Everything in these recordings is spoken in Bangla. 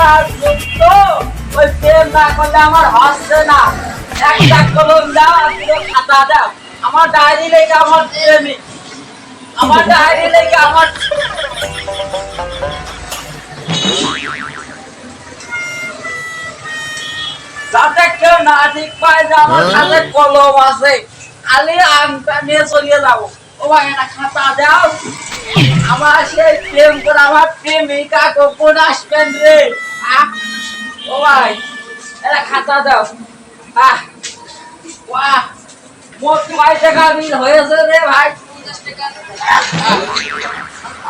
করার যুক্ত ওই প্রেম না করলে আমার হচ্ছে না। একটা কলম দাও আর দুটো খাতা দাও, আমার ডায়েরি লেখা আমার প্রেমিক, আমার ডায়েরি লেখা আমার যাতে কেউ না ঠিক পায় যে আমার কাছে কলম আছে, খালি আমটা নিয়ে চলিয়ে যাবো। ও ভাই একটা খাতা দাও, আমার সেই প্রেম করে আমার প্রেমিকা কখন আসবেন রে? ও ভাই একটা খাতা দাও। বাহ, মোট 5 টাকা বিল হয়েছে রে ভাই। 50 টাকা।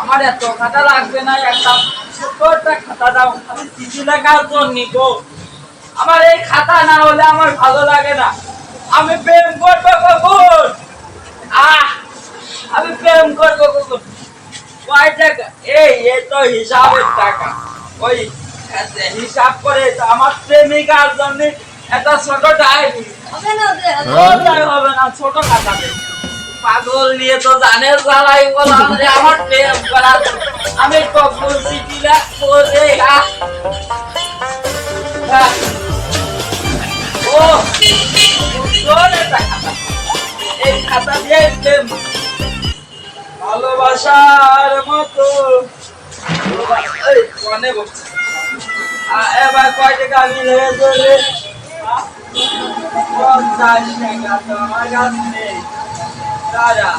আমার এত খাতা লাগবে না, একটা ছোট একটা খাতা দাও, আমি চিঠি লেখার জন্য গো। আমার এই খাতা না হলে আমার ভালো লাগে না। আমি প্রেম করবো কখন? আমি প্রেম করবো কখন? কয় টাকা? এই তো হিসাবের টাকা। ওই হিসাব করে আমার প্রেমিকার জন্য একটা ছোট ডায়েরি হবে না, ছোট খাতা দে। পাগল নিয়ে তো জানে জ্বালাই বললাম যে আমার প্রেম করা, আমি কখন চিঠি লিখবো রে? ও এই খাতা দিয়ে প্রেম ভালোবাসার মতো এবার কয় টাকা বিল হয়েছে রে? 50 টাকা তো আমার কাছে নেই। দাদা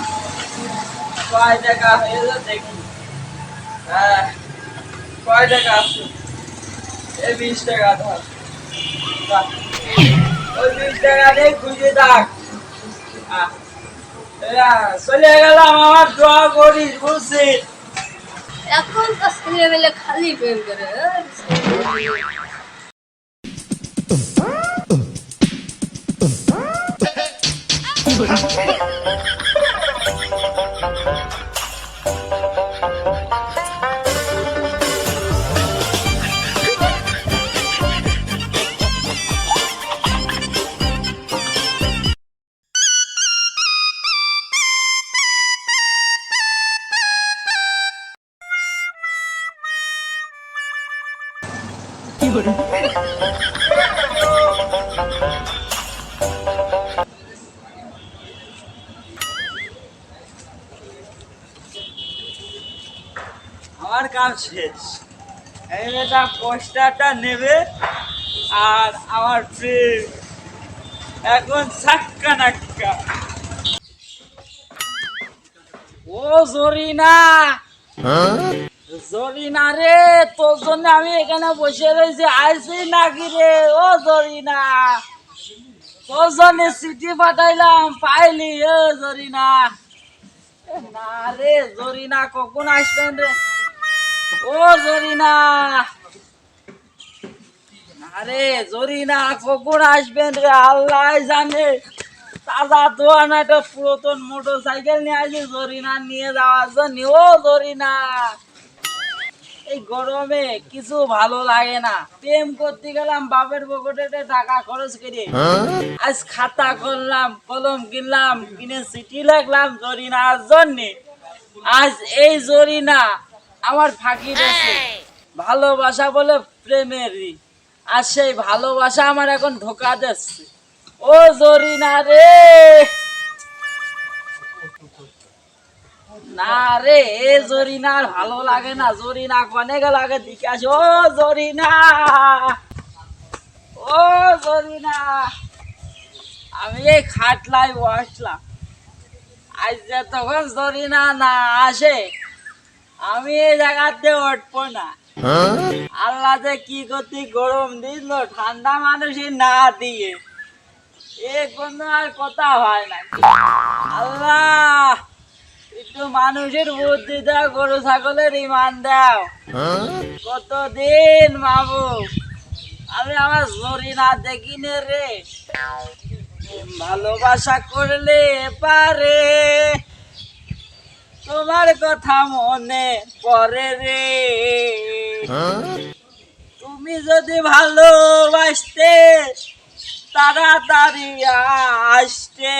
কয় টাকা হয়েছে দেখি। কয় টাকা আছে? এই 20 টাকা ধর। ওই 20 টাকা দিয়ে খুঁজে থাক। চলে গেলাম, আমার দোয়া করিস বুঝছিস? এখন তো ছেলে মেলে খালি প্রেম করে। আমার কাজ শেষ। এটা পোস্টারটা নেবে আর আমার প্রেম এখন ছাক্কা নাক্কা। ও জরিনা, জরিনা রে, তোর জন্য আমি এখানে বসে রয়েছি, আইসি নাকি রে? ও জরিনা, তোর জন্য চিঠি পাঠাইলাম, পাইলি? ও জরিনা, না রে জরিনা, কখন আসবেন রে? ও জরিনা, আরে জরিনা কখন আসবেন রে? আল্লাহ জানে। তাজা দোয়ান একটা পুরাতন মোটর সাইকেল নিয়ে আসি জরিনা নিয়ে যাওয়ার জন্য। ও জরিনা, এই গরমে কিছু ভালো লাগে না। প্রেম করতে গেলাম বাপের পকেটে টাকা খরচ করে, আজ খাতা করলাম, কলম কিনলাম, কিনে চিঠি লিখলাম জরিনার জন্য। আজ এই জরিনা আমার ফাঁকি দিয়েছে। ভালোবাসা বলে প্রেমেরই, আর সেই ভালোবাসা আমার এখন ধোকা দিচ্ছে। ও জরিনা রে, না রে এ জরিনা ভালো লাগে না। জরিনা কনে গেল আগে দিকে আসে। ও জরিনা, ও জরিনা, আমি এই খাটলাই বসলাম। আজ যে তখন জরিনা না আসে আমি এই জায়গাতে উঠবো না। আল্লাহ যে কি করতে গরম দিল, ঠান্ডা মানুষই না দিয়ে এ কোনো আর কথা হয় না। আল্লাহ একটু মানুষের বুদ্ধি দাও, গরু ছাগলের ইমান দাও। কতদিন বাবু আমি আমার জরিনা দেখিনি রে। ভালোবাসা করলে পারে তোমার কথা মনে পড়ে রে। তুমি যদি ভালোবাসতে তাড়াতাড়ি আসতে।